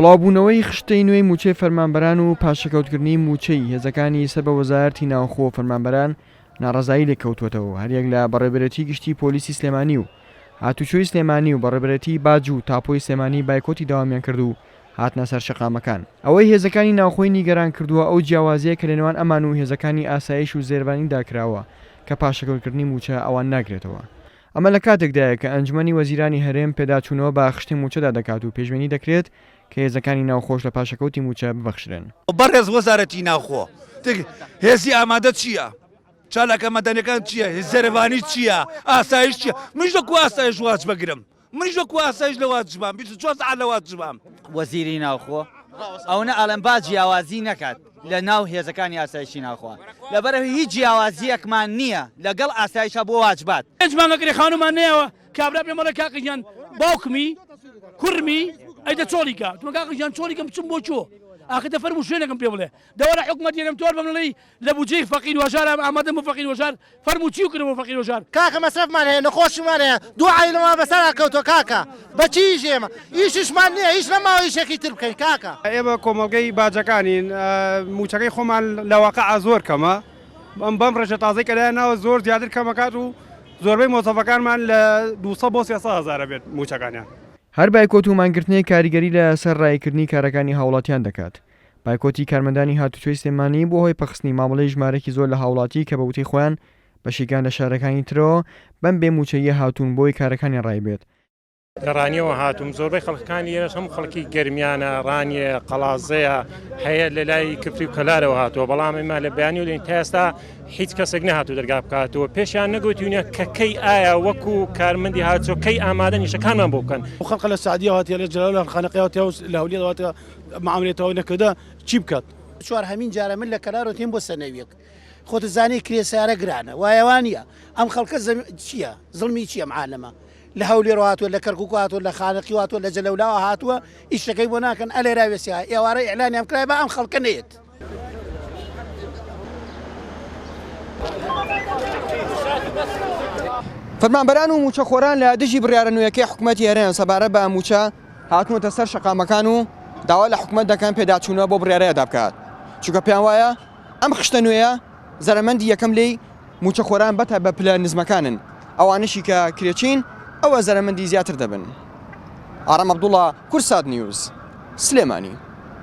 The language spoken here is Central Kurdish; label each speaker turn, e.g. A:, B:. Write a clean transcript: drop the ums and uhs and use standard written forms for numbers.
A: بڵاوبوونەوەی خشتەی نوێی موچەی فەرمانبەران و پاشەکەوتکردنی موچەی هێزەکانی سەر بە وەزارەتی ناوخۆ فەرمانبەران ناڕەزایی لێکەوتوێتەوە هەریەک لە بەڕێبەرەتی گشتی پۆلیسی سلێمانی و هاتوچۆی سلێمانی و بەڕێبەرەتی باج و تاپۆی سلێمانی بایکۆتی داوامیان کرد و هاتنە سەر شەقامەکان ئەوەی هێزەکانی ناوخۆی نیگەران کردووە ئەو جیاوازیە کە لە نێوان ئەمان و هێزەکانی ئاسایش و زێربانیدا کراوە کە پاشەکەوتکردنی موچە ئەوان ناگرێتەوە. ئەمە لە کاتێکدایە کە ئەنجومەنی وەزیرانی هەرێم پێداچوونەوە بە خشتی موچەدا دەکات و پێشبینی دەکرێت کە هێزەکانی ناوخۆش لە پاشەکەوتی موچە ببەخشرێن.
B: بەڕێز وەزارەتی ناوخۆ هێزی ئامادە چییە؟ چالاکە مەدەنیەکان چییە؟ زێربانی چییە؟ ئاسایش چییە؟ منیش لەکو ئاسایش واج بگرم، منیش لەکو ئاسایش لە واجبام 24 ساعت لە واجبام.
C: وەزیری ناوخۆ ئەوە ئەڵەن با جیاوازی نەکات لە ناو هێزەکانی ئاسایشی ناوخۆ لەبەرەوەی هیچ جیاوازیەکمان نییە لەگەڵ ئاسایشە بۆ واجبات.
D: هێزمانەکەی خانومان نەیەوە کابرا پێ مەڵە کاقییان باوکمی کوڕمی ئەیدە چۆلیکە تۆ کاقییان چۆلیکەم بچم بۆ چۆ ئاخدە فەرمو شوێنەکەم پێ بڵێ دەوەرە حکومەتیەکەم تۆر بمڵی لە بودجەی فەقیر وەژار ئامادەم بۆ فەقیر وەژار فەرمو چی و کردم بۆ فەقیر وەژار
E: کاکە مەسرفمان هەیە نەخۆشیمان هەیە دوعای لەما بەسەر کەوتۆ کاکە بەچی ژێمە ئیشمان نییە هیچ نەماوە ئیشێکی تر بکەین کاکە.
F: ئێمە کۆمەلگەی باجەکانین موچەکەی خۆمان لە واقعا زۆر کەمە بەم ڕێژە تازەی کەلایە ناوە زۆر زیاتر کەمەکات و زۆربەی مۆسەفەکانمان لە 200 بۆ 300 هەزارە بێت موچەکانیان.
A: هەر بایکۆت و مانگرتنی کاریگەری لە سەر ڕایکردنی کارەکانی هاوڵاتیان دەکات. بایکۆتی کارمەندانی هاتوچۆی سلێمانی بۆ هۆی پەخستنی مامەڵەی ژمارەی زۆر لە هاوڵاتی کە بە وتەی خۆیان بەشیگان لە شارەکانی ترەوە بەم بێ موچەیە هاتوون بۆی کارەکانی ڕای بێت.
G: لە ڕانیەوە هاتووم زۆربەی خەڵکانی ئێرەش هەموو خەڵکی گەرمیانە ڕانیە قەڵازەیە هەیە لە لای کفری و کەلارەوە هاتووە بەڵام ئێمە لە بەیانی و لێن تا ئێستا هیچ کەسێک نەهاتوو دەرگا بکاتەوە پێشیان نەگوتوونە کە کەی ئایا وەکو کارمەندی هاتووە کەی ئامادە نیشەکانمان بۆ بکەن
H: و خەڵق لە سعدیە هاتیە لە جەلال لە خانەقەیەوە لە هەولێرەوە معاملێتەوە نەکردا چی بکات؟
E: چوار هەمین جارە من لە کەلارەوە تێم بۆ سەرنەویەک خۆت زانی کرێسارە گرانە وایەوانە ئەم خەڵکە چییە زڵمی چییە معالەمە لە هەولێرەوە هاتووە لە کەرکووک هاتووە لە خانەقی هاتووە لە جەلەولاوە هاتووە ئیشەکەی بۆ ناکەن ئەلێراوێسیە ئێوارە ئیعلانیان کرای بە ئەم خەڵکە نێت.
A: فەرمانبەران و موچەخۆران لە دژی بڕیارە نوێیەکەی حکوومەتی هەرێم سەبارە بە موچە هاتوونەتە سەر شەقامەکان و داوا لە حکوومەت دەکەن پێداچوونەوە بۆ بڕیارەیەدا بکات چونکە پێیان وایە ئەم خشتە نوێیە زەرەمەندی یەکەم لێی موچەخۆران بەتە بە پلە نزمەکانن ئەوانشی کە کرێچین ئەوە زەرەمەندی زیاتر دەبن. ئارام عەبدوڵڵا کورسات نیوز سلێمانی.